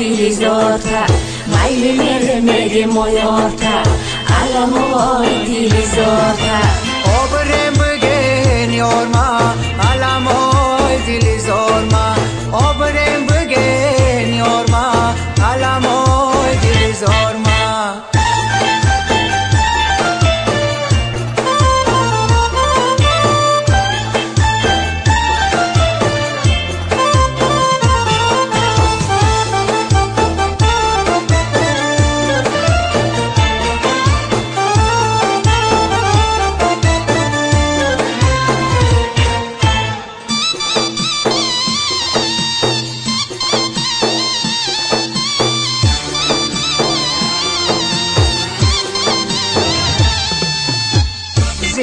utilizzata, mai me moyata, alla mo utilizzata. Obrem begen yorma, alla mo utilizzorma. Obrem begen yorma, alla mo utilizzorma.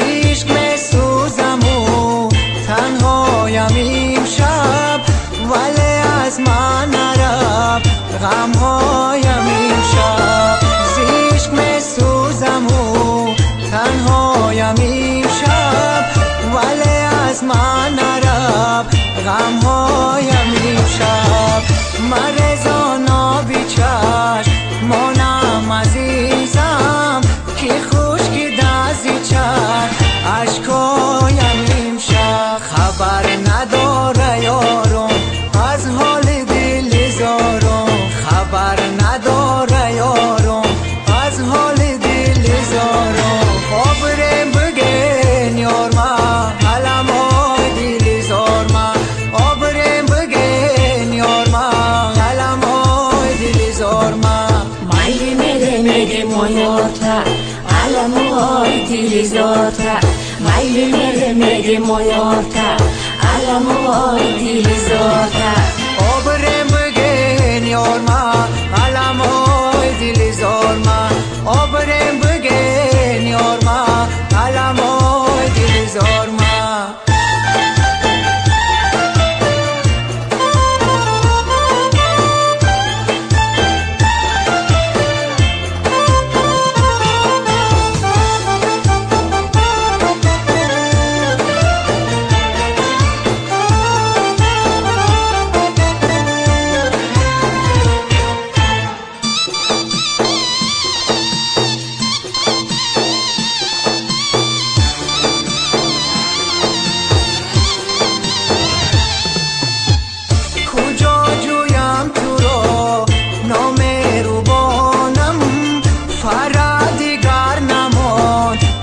عشق می سوزم و تنهایم امشب، ولی از من نرفت غمهایم امشب. عشق می سوزم و تنهایم امشب، ولی از من نرفت غمهایم امشب. مرزانا بیچشم مانم عزیزم، که خشکی دزی چشم عشقایم امشب. خبر نداره یارم از حال دل زارم، خبر نداره یارم از حال دل زارم. آبرم بگن یارما علمای دل زارما، آبرم بگن یارما علمای دل زارما. Mai me moyata, alla mo utilizzata, mai me moyata, alla mo utilizzata. Obrem begen yorma, alla mo utilizzorma. Obrem begen yorma, alla mo utilizzorma.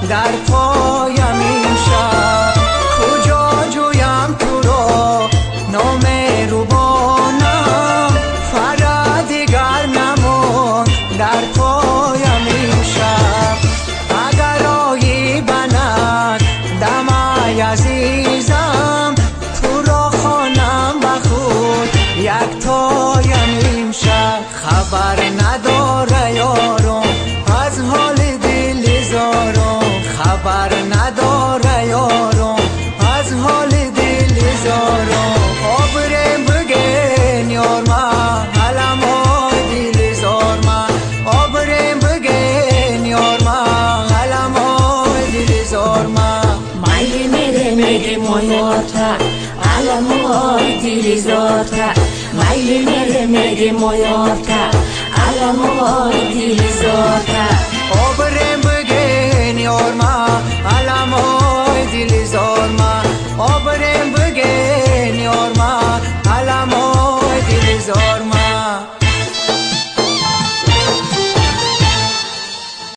در پایم امشب کجا جویم تو را نامهربانم، فرادیگر نماند در پایم امشب. اگر آیی بند دمای عزیزم، تو را خوانم به خود یک تایم امشب. خبر نداره یارم از حال دل زارم، خبر نداره یارم از حال دل زارم. آبرم بگن یارما علمای دل زارما، آبرم بگن یارما علمای دل زارما. Mai me moyata, alla mo utilizzata, mai me moyata, alla mo utilizzata.